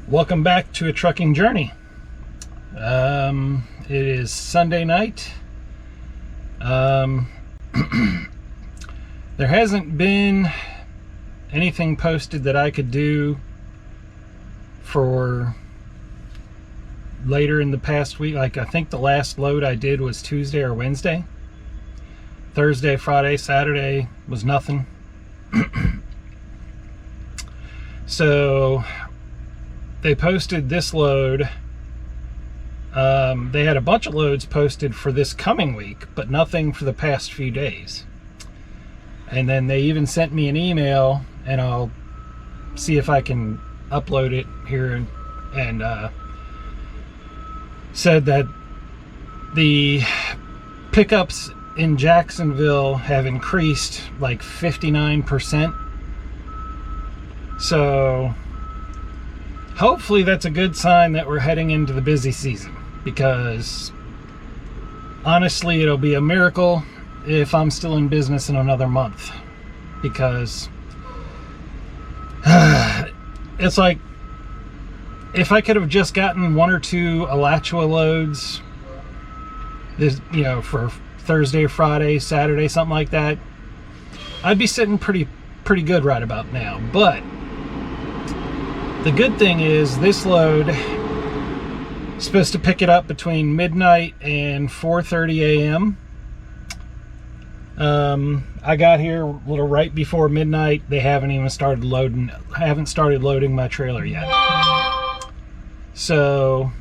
Welcome back to A Trucking Journey. It is Sunday night. There hasn't been anything posted that I could do for later in the past week. Like, I think the last load I did was Tuesday or Wednesday. Thursday, Friday, Saturday was nothing. So they posted this load. They had a bunch of loads posted for this coming week, but nothing for the past few days. And then they even sent me an email, and I'll see if I can upload it here, and said that the pickups in Jacksonville have increased like 59%. So hopefully that's a good sign that we're heading into the busy season, because honestly it'll be a miracle if I'm still in business in another month, because it's like, if I could have just gotten one or two Alachua loads this, for Thursday or Friday, Saturday, something like that, I'd be sitting pretty good right about now. But the good thing is this load is supposed to pick it up between midnight and 4:30 a.m. I got here a little right before midnight. They haven't even started loading. My trailer yet. So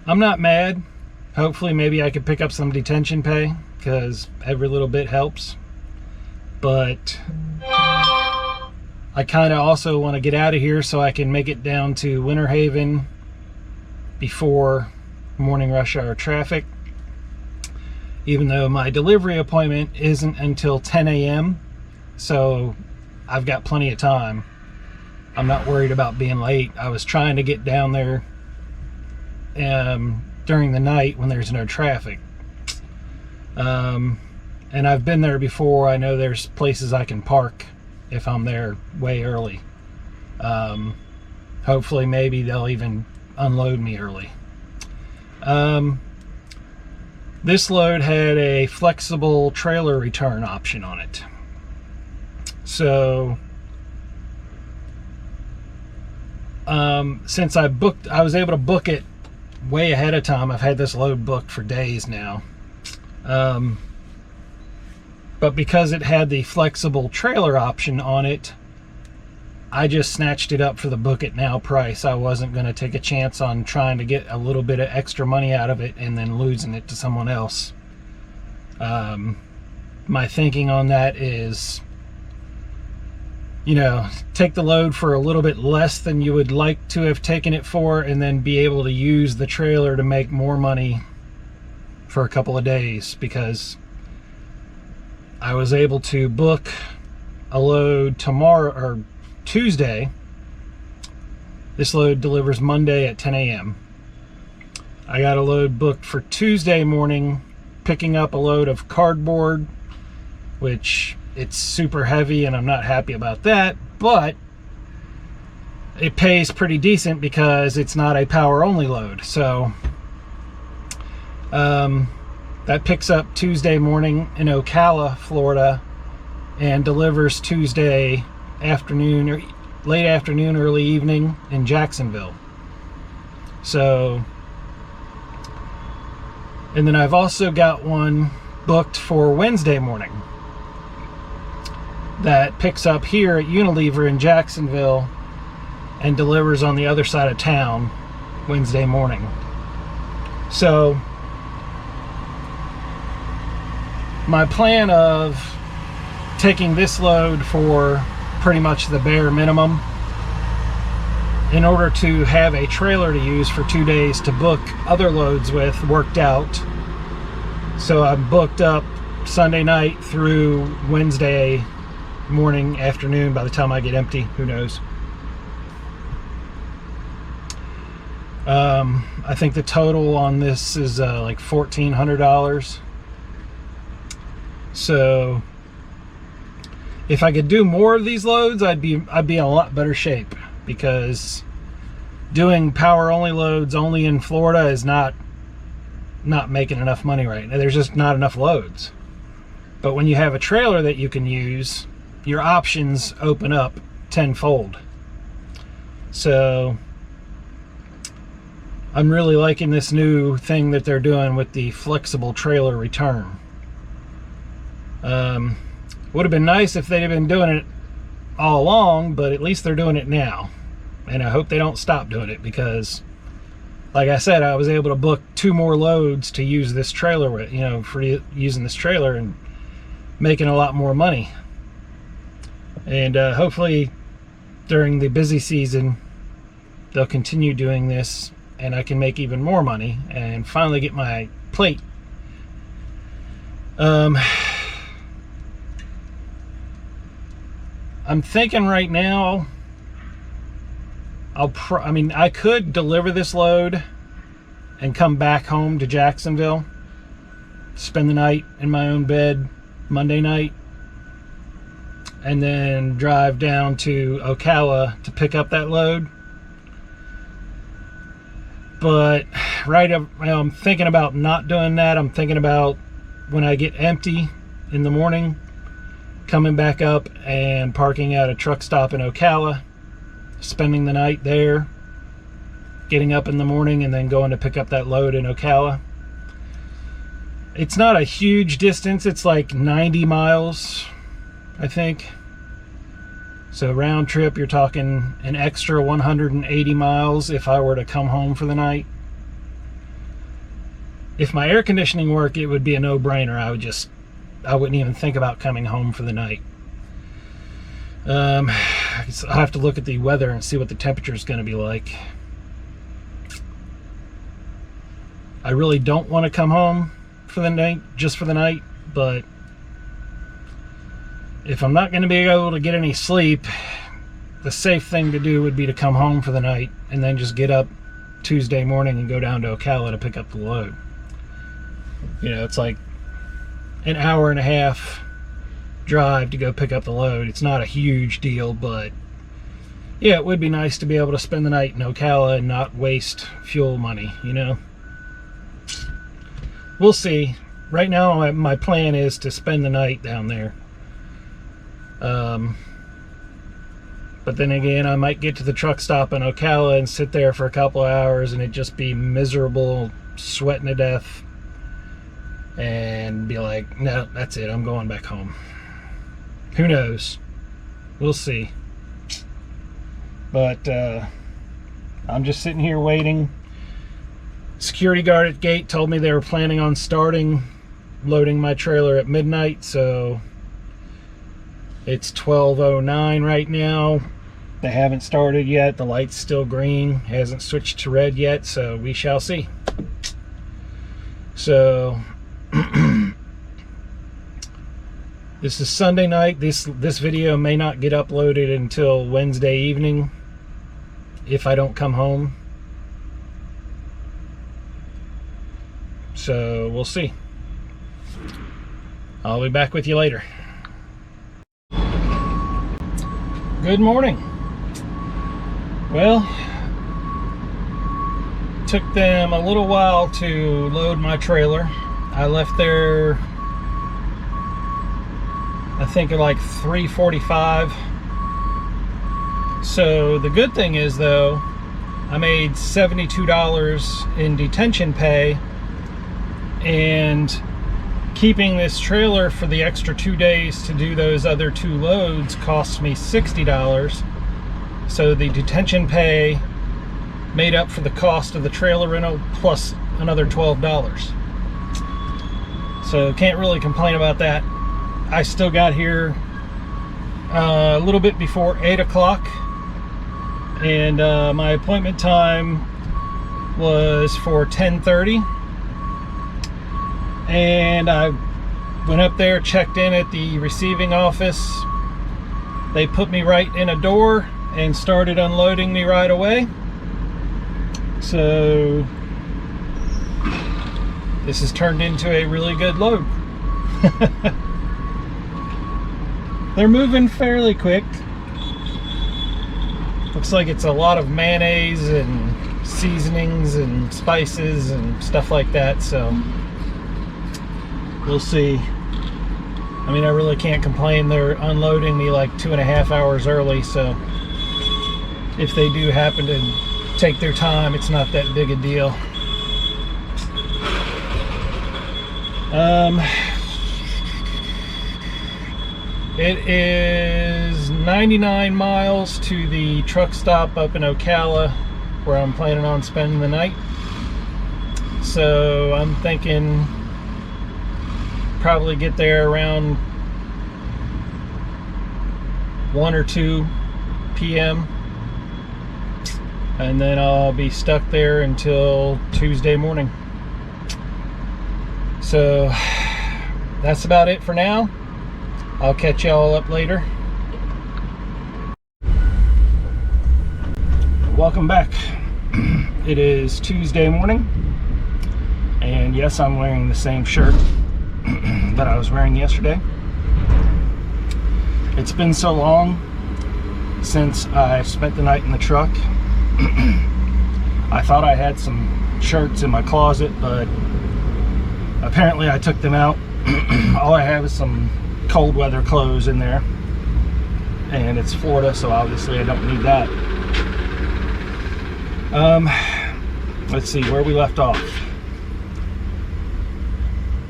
I'm not mad. Hopefully maybe I could pick up some detention pay, because every little bit helps. But I kind of also want to get out of here so I can make it down to Winter Haven before morning rush hour traffic, even though my delivery appointment isn't until 10 a.m. So I've got plenty of time. I'm not worried about being late. I was trying to get down there during the night when there's no traffic. And I've been there before. I know there's places I can park if I'm there way early. Hopefully maybe they'll even unload me early. This load had a flexible trailer return option on it. So since I was able to book it way ahead of time. I've had this load booked for days now. But because it had the flexible trailer option on it, I just snatched it up for the book it now price. I wasn't going to take a chance on trying to get a little bit of extra money out of it and then losing it to someone else. My thinking on that is, take the load for a little bit less than you would like to have taken it for, and then be able to use the trailer to make more money for a couple of days, because I was able to book a load tomorrow or Tuesday. This load delivers Monday at 10 a.m. I got a load booked for Tuesday morning, picking up a load of cardboard, which it's super heavy and I'm not happy about that, but it pays pretty decent because it's not a power only load. So that picks up Tuesday morning in Ocala, Florida, and delivers Tuesday afternoon or late afternoon, early evening in Jacksonville. So, and then I've also got one booked for Wednesday morning that picks up here at Unilever in Jacksonville and delivers on the other side of town Wednesday morning. So my plan of taking this load for pretty much the bare minimum in order to have a trailer to use for 2 days to book other loads with worked out. So I'm booked up Sunday night through Wednesday morning, afternoon, by the time I get empty. Who knows? I think the total on this is like $1,400. So if I could do more of these loads, I'd be in a lot better shape. because doing power only loads only in Florida is not making enough money right now. There's just not enough loads. But when you have a trailer that you can use, your options open up tenfold. So I'm really liking this new thing that they're doing with the flexible trailer return. Would have been nice if they'd have been doing it all along, but at least they're doing it now. And I hope they don't stop doing it, because like I said, I was able to book 2 more loads to use this trailer with, for using this trailer and making a lot more money. And hopefully during the busy season they'll continue doing this and I can make even more money and finally get my plate. I'm thinking right now I could deliver this load and come back home to Jacksonville, spend the night in my own bed Monday night, and then drive down to Ocala to pick up that load. But I'm thinking about not doing that. I'm thinking about when I get empty in the morning, coming back up and parking at a truck stop in Ocala, spending the night there, getting up in the morning, and then going to pick up that load in Ocala. It's not a huge distance. It's like 90 miles, I think. So round trip, you're talking an extra 180 miles if I were to come home for the night. If my air conditioning worked, it would be a no-brainer. I wouldn't even think about coming home for the night. I'll have to look at the weather and see what the temperature is going to be like. I really don't want to come home for the night, just for the night, but if I'm not going to be able to get any sleep, the safe thing to do would be to come home for the night and then just get up Tuesday morning and go down to Ocala to pick up the load. It's like an hour and a half drive to go pick up the load. It's not a huge deal, but yeah, it would be nice to be able to spend the night in Ocala and not waste fuel money, We'll see. Right now, my plan is to spend the night down there. But then again, I might get to the truck stop in Ocala and sit there for a couple of hours and it just be miserable, sweating to death, and be like, no, that's it, I'm going back home. Who knows? We'll see. But I'm just sitting here waiting. Security guard at gate told me they were planning on loading my trailer at midnight, so it's 12:09 right now. They haven't started yet. The light's still green, hasn't switched to red yet, so we shall see. So this is Sunday night. This video may not get uploaded until Wednesday evening if I don't come home. So we'll see. I'll be back with you later. Good morning. Well, took them a little while to load my trailer. I left there, I think at like 3:45. So the good thing is though, I made $72 in detention pay, and keeping this trailer for the extra 2 days to do those other 2 loads cost me $60. So the detention pay made up for the cost of the trailer rental plus another $12. So can't really complain about that. I still got here a little bit before 8 o'clock, and my appointment time was for 10:30. And I went up there, checked in at the receiving office. They put me right in a door and started unloading me right away. So this has turned into a really good load. They're moving fairly quick. The looks like it's a lot of mayonnaise and seasonings and spices and stuff like that, so we'll see. I mean, I really can't complain. They're unloading me like 2.5 hours early, so if they do happen to take their time, it's not that big a deal. It is 99 miles to the truck stop up in Ocala where I'm planning on spending the night. So I'm thinking probably get there around 1 or 2 p.m. and then I'll be stuck there until Tuesday morning. So that's about it for now. I'll catch y'all up later. Welcome back. It is Tuesday morning, and yes, I'm wearing the same shirt that I was wearing yesterday. It's been so long since I spent the night in the truck. I thought I had some shirts in my closet, but apparently I took them out. All I have is some cold weather clothes in there, and it's Florida, so obviously I don't need that. Let's see where we left off.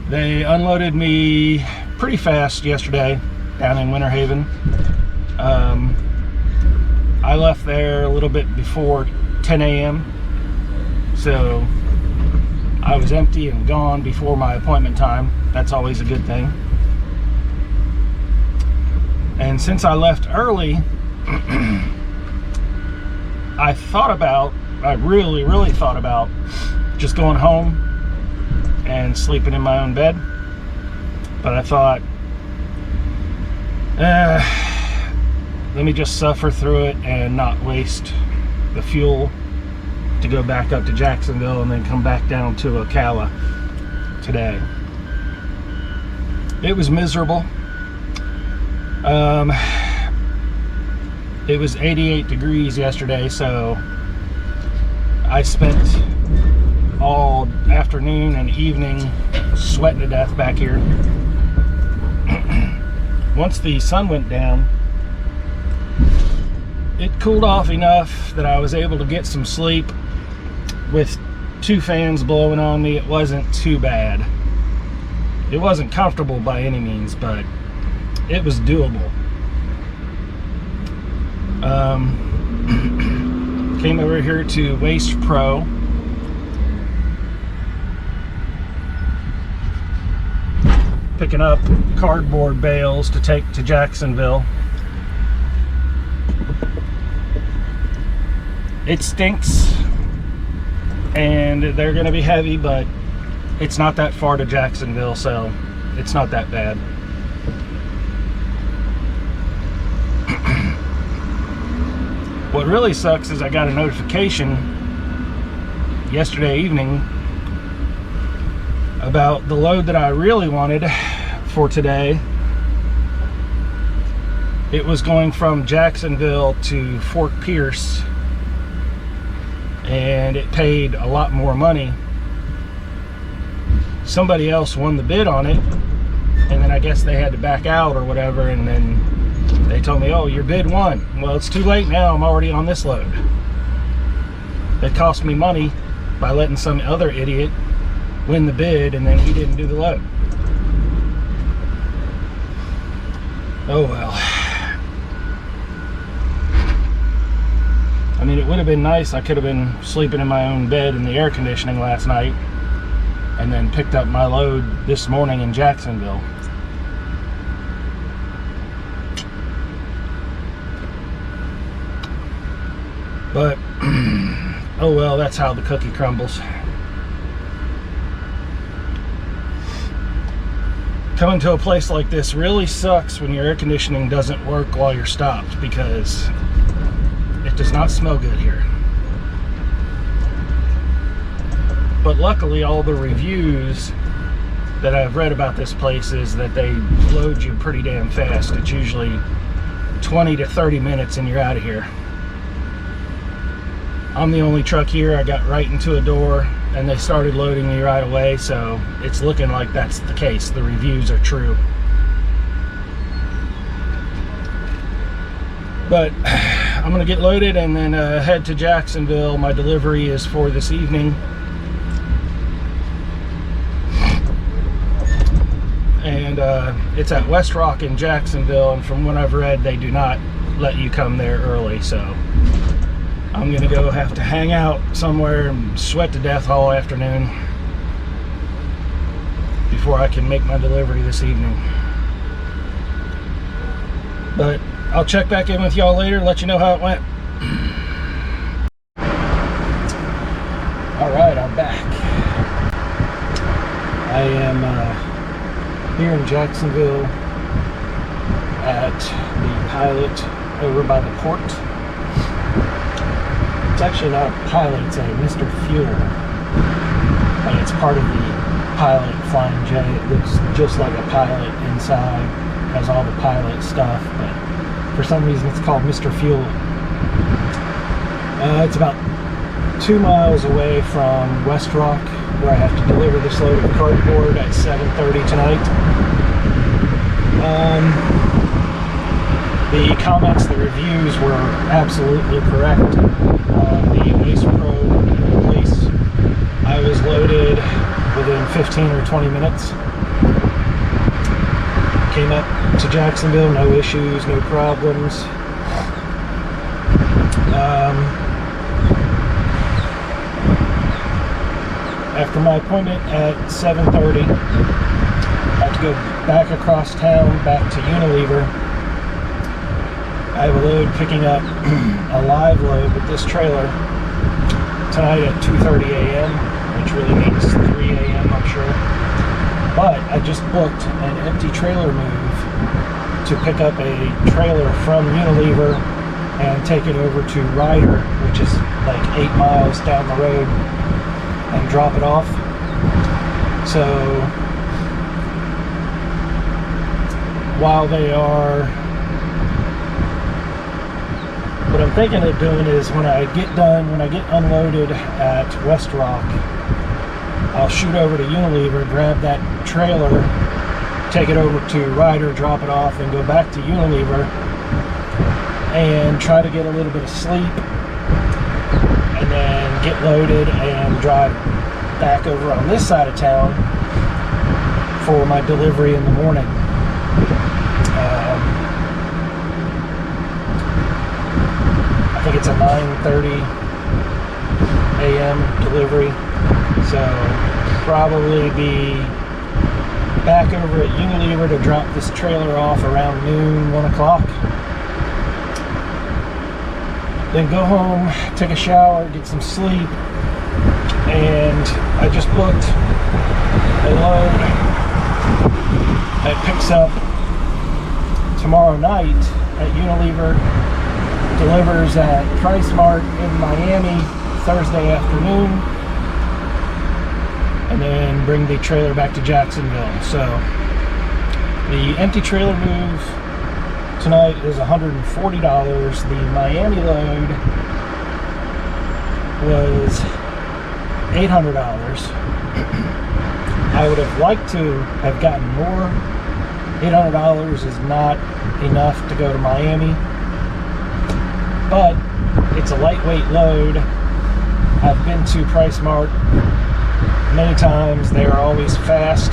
They unloaded me pretty fast yesterday down in Winter Haven. I left there a little bit before 10 a.m. so I was empty and gone before my appointment time. That's always a good thing. And since I left early, I really thought about just going home and sleeping in my own bed. But I thought, let me just suffer through it and not waste the fuel to go back up to Jacksonville and then come back down to Ocala today. It was miserable. It was 88 degrees yesterday, so I spent all afternoon and evening sweating to death back here. Once the sun went down, it cooled off enough that I was able to get some sleep with 2 fans blowing on me. It wasn't too bad. It wasn't comfortable by any means, but it was doable. Came over here to Waste Pro. Picking up cardboard bales to take to Jacksonville. It stinks and they're gonna be heavy, but it's not that far to Jacksonville, so it's not that bad. What really sucks is I got a notification yesterday evening about the load that I really wanted for today. It was going from Jacksonville to Fort Pierce, and it paid a lot more money. Somebody else won the bid on it, and then I guess they had to back out or whatever, and then they told me, oh, your bid won. Well, it's too late now. I'm already on this load. It cost me money by letting some other idiot win the bid, and then he didn't do the load. Oh well. I mean, it would have been nice. I could have been sleeping in my own bed in the air conditioning last night and then picked up my load this morning in Jacksonville. But, oh well, that's how the cookie crumbles. Coming to a place like this really sucks when your air conditioning doesn't work while you're stopped, because it does not smell good here. But luckily, all the reviews that I've read about this place is that they load you pretty damn fast. It's usually 20 to 30 minutes and you're out of here. I'm the only truck here. I got right into a door and they started loading me right away, so it's looking like that's the case. The reviews are true. But I'm gonna get loaded and then head to Jacksonville. My delivery is for this evening. And it's at West Rock in Jacksonville, and from what I've read, they do not let you come there early, so I'm gonna go have to hang out somewhere and sweat to death all afternoon before I can make my delivery this evening. But I'll check back in with y'all later, let you know how it went. Alright, I'm back. I am here in Jacksonville at the Pilot over by the port. It's actually not a Pilot, it's a Mr. Fuel. And it's part of the Pilot Flying J. It looks just like a Pilot inside, has all the Pilot stuff, but for some reason it's called Mr. Fuel. It's about 2 miles away from West Rock, where I have to deliver this load of cardboard at 7:30 tonight. The comments, the reviews were absolutely correct on the Mace Pro release. I was loaded within 15 or 20 minutes. Came up to Jacksonville, no issues, no problems. After my appointment at 7:30, I have to go back across town, back to Unilever. I have a load picking up a live load with this trailer tonight at 2:30 a.m., which really means 3 a.m. I'm sure. But I just booked an empty trailer move to pick up a trailer from Unilever and take it over to Ryder, which is like 8 miles down the road, and drop it off. So while they are, what I'm thinking of doing is when I get unloaded at West Rock, I'll shoot over to Unilever, grab that trailer, take it over to Ryder, drop it off, and go back to Unilever and try to get a little bit of sleep, and then get loaded and drive back over on this side of town for my delivery in the morning. I think it's a 9:30 a.m. delivery, so probably be back over at Unilever to drop this trailer off around noon, 1 o'clock. Then go home, take a shower, get some sleep, and I just booked a load that picks up tomorrow night at Unilever, delivers at Price Mart in Miami Thursday afternoon, and then bring the trailer back to Jacksonville. So the empty trailer move tonight is $140. The Miami load was $800. I would have liked to have gotten more. $800 is not enough to go to Miami, but it's a lightweight load. I've been to Price Mart many times. They are always fast.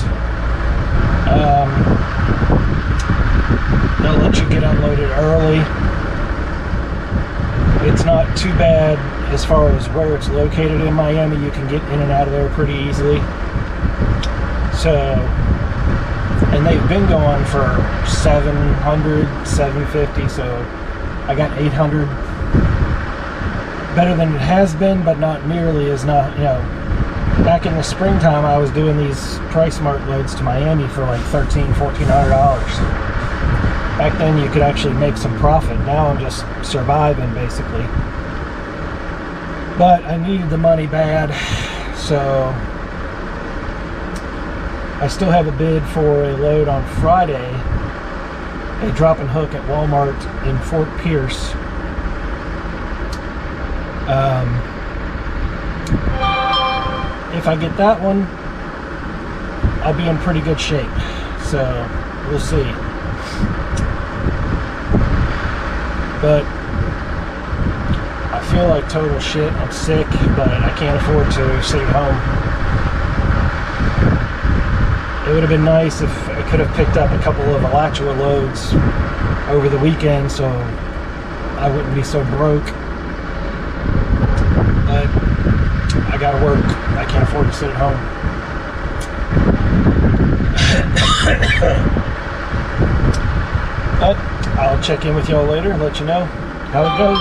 They'll let you get unloaded early. It's not too bad as far as where it's located in Miami. You can get in and out of there pretty easily. So, and they've been going for $700, $750, so I got $800. Better than it has been, but not nearly as not, you know. Back in the springtime, I was doing these Price Mart loads to Miami for like $1,300, $1,400. Back then you could actually make some profit. Now I'm just surviving basically. But I needed the money bad, so I still have a bid for a load on Friday, a drop and hook at Walmart in Fort Pierce. if I get that one, I'll be in pretty good shape. So we'll see. But I feel like total shit. I'm sick, but I can't afford to sit at home. It would have been nice if I could have picked up a couple of Alachua loads over the weekend so I wouldn't be so broke. But I gotta work. I can't afford to sit at home. But I'll check in with y'all later and let you know how it goes.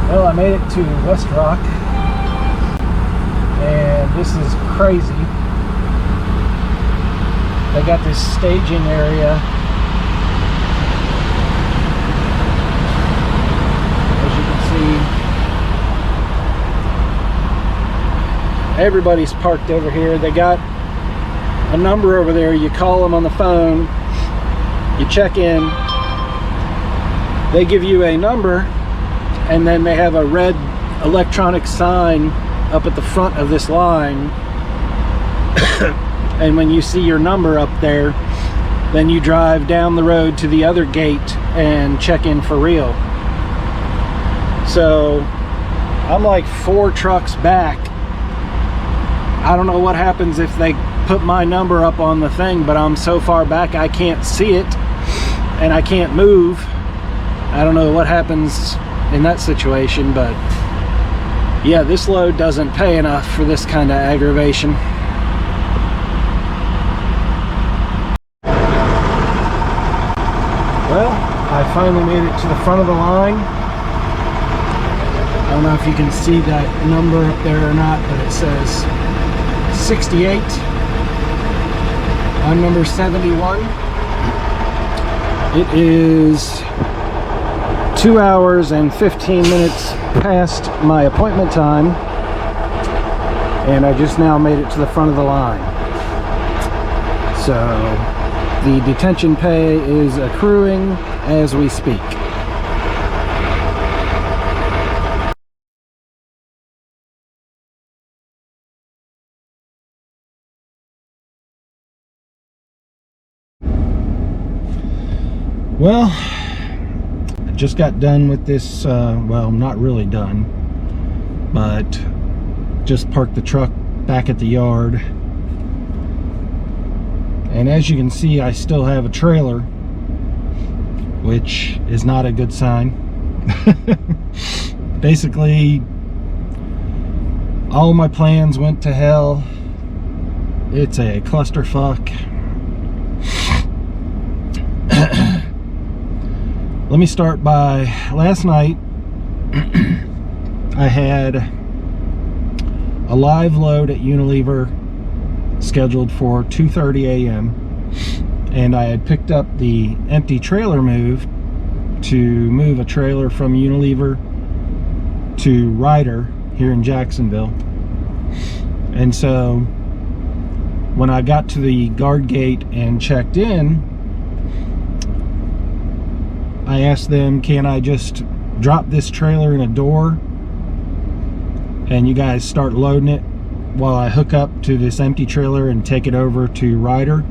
Well, I made it to West Rock, and this is crazy. They got this staging area, as you can see. Everybody's parked over here. They got a number over there. You call them on the phone, you check in, they give you a number, and then they have a red electronic sign up at the front of this line. And when you see your number up there, then you drive down the road to the other gate and check in for real. So I'm like 4 trucks back. I don't know what happens if they put my number up on the thing, but I'm so far back I can't see it and I can't move. I don't know what happens in that situation, but yeah, this load doesn't pay enough for this kind of aggravation. Well, I finally made it to the front of the line. I don't know if you can see that number up there or not, but it says 68. I'm number 71. It is 2 hours and 15 minutes past my appointment time, and I just now made it to the front of the line. So the detention pay is accruing as we speak. Well, I just got done with this, well, not really done, but just parked the truck back at the yard. And as you can see, I still have a trailer, which is not a good sign. Basically, all my plans went to hell. It's a clusterfuck. Let me start by last night. I had a live load at Unilever scheduled for 2:30 a.m. and I had picked up the empty trailer move to move a trailer from Unilever to Ryder here in Jacksonville. And so when I got to the guard gate and checked in, I asked them, can I just drop this trailer in a door and you guys start loading it while I hook up to this empty trailer and take it over to Ryder?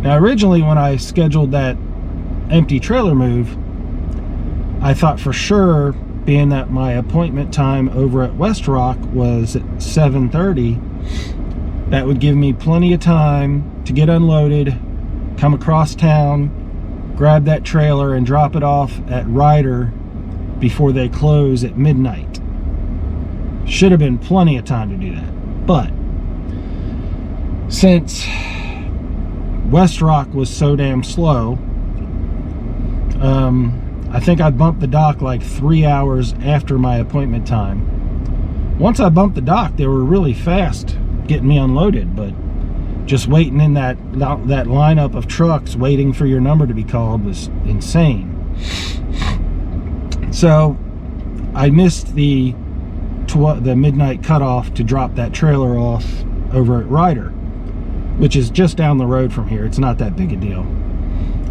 Now, originally when I scheduled that empty trailer move, I thought for sure, being that my appointment time over at West Rock was at 7:30, that would give me plenty of time to get unloaded, come across town, grab that trailer and drop it off at Ryder before they close at midnight. Should have been plenty of time to do that. But since West Rock was so damn slow, I think I bumped the dock like 3 hours after my appointment time. Once I bumped the dock, they were really fast getting me unloaded, but just waiting in that lineup of trucks waiting for your number to be called was insane. So I missed the midnight cutoff to drop that trailer off over at Ryder, which is just down the road from here. It's not that big a deal.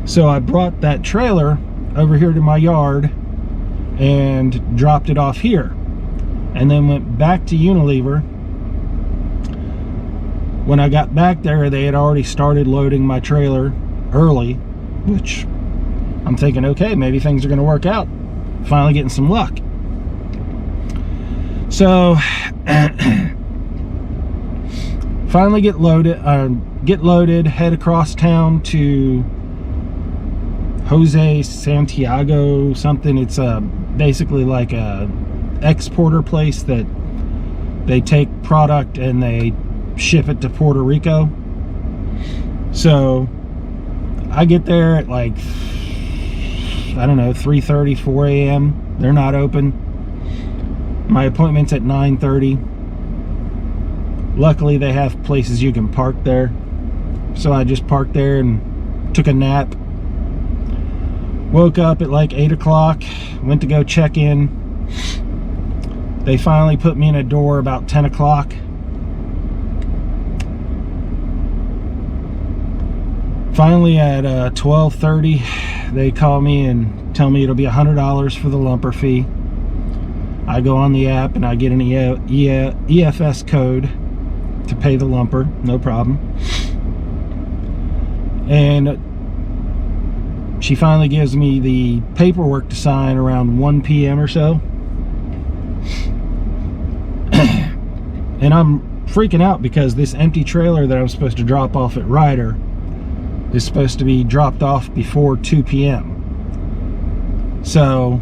So I brought that trailer over here to my yard and dropped it off here, and then went back to Unilever. When I got back there, they had already started loading my trailer early, which I'm thinking, okay, maybe things are going to work out. Finally getting some luck. So finally get loaded, head across town to Jose Santiago something. It's basically like a exporter place that they take product and they ship it to Puerto Rico. So I get there at like, I don't know, 3:30, 4 a.m. They're not open. My appointment's at 9:30. Luckily they have places you can park there, so I just parked there and took a nap. Woke up at like 8 o'clock, went to go check in. They finally put me in a door about 10 o'clock. Finally at 12:30, they call me and tell me it'll be $100 for the lumper fee. I go on the app and I get an EFS code to pay the lumper, no problem. And she finally gives me the paperwork to sign around 1 p.m. or so. And I'm freaking out because this empty trailer that I'm supposed to drop off at Ryder is supposed to be dropped off before 2 p.m. So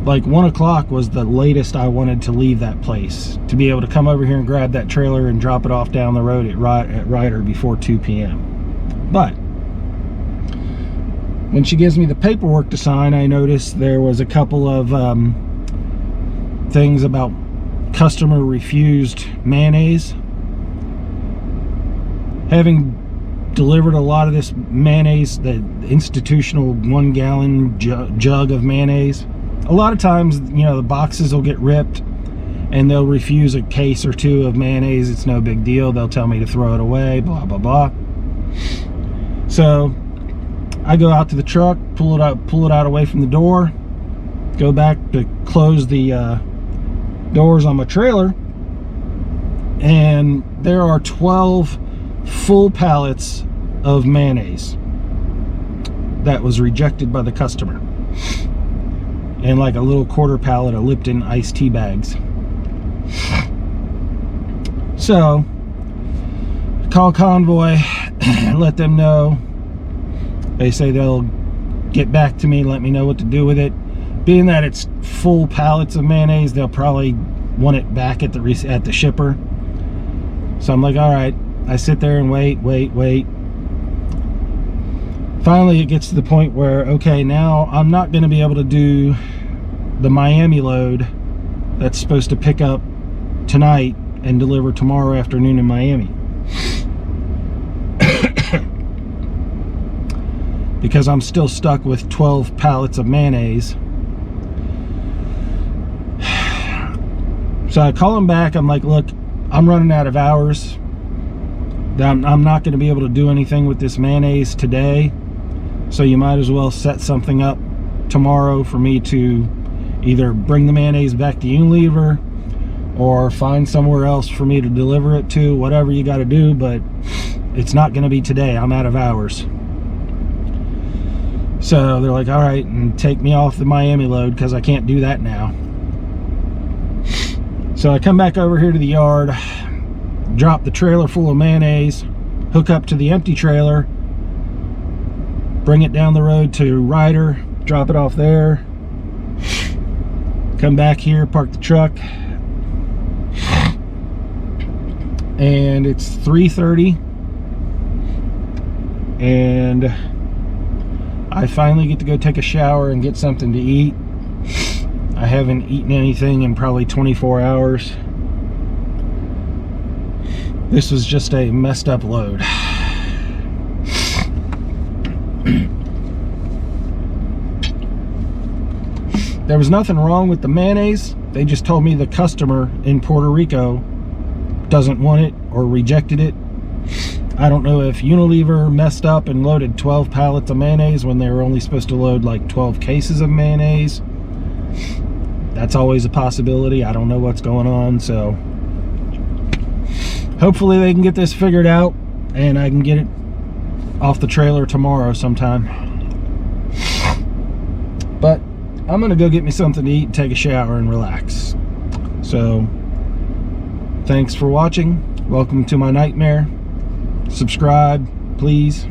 like 1 o'clock was the latest I wanted to leave that place, to be able to come over here and grab that trailer and drop it off down the road at Ryder before 2 p.m. But when she gives me the paperwork to sign, I noticed there was a couple of things about customer refused mayonnaise. Having delivered a lot of this mayonnaise, the institutional 1 gallon jug of mayonnaise, a lot of times, you know, the boxes will get ripped and they'll refuse a case or two of mayonnaise. It's no big deal. They'll tell me to throw it away, blah, blah, blah. So I go out to the truck, pull it out away from the door, go back to close the doors on my trailer, and there are 12 full pallets of mayonnaise that was rejected by the customer, and like a little quarter pallet of Lipton iced tea bags. So call Convoy and let them know. They say they'll get back to me and let me know what to do with it. Being that it's full pallets of mayonnaise, they'll probably want it back at the shipper. So I'm like, all right. I sit there and wait. Finally, it gets to the point where, okay, now I'm not going to be able to do the Miami load that's supposed to pick up tonight and deliver tomorrow afternoon in Miami. Because I'm still stuck with 12 pallets of mayonnaise. So I call them back. I'm like, look, I'm running out of hours. I'm not going to be able to do anything with this mayonnaise today, so you might as well set something up tomorrow for me to either bring the mayonnaise back to Unilever or find somewhere else for me to deliver it to, whatever you got to do, but it's not going to be today. I'm out of hours. So they're like, all right, and take me off the Miami load because I can't do that now. So I come back over here to the yard, drop the trailer full of mayonnaise, hook up to the empty trailer, bring it down the road to Ryder, drop it off there, come back here, park the truck, and it's 3:30, and I finally get to go take a shower and get something to eat. I haven't eaten anything in probably 24 hours. This was just a messed up load. There was nothing wrong with the mayonnaise. They just told me the customer in Puerto Rico doesn't want it or rejected it. I don't know if Unilever messed up and loaded 12 pallets of mayonnaise when they were only supposed to load like 12 cases of mayonnaise. That's always a possibility. I don't know what's going on, so hopefully they can get this figured out and I can get it off the trailer tomorrow sometime. But I'm gonna go get me something to eat, take a shower, and relax. So thanks for watching. Welcome to my nightmare. Subscribe, please.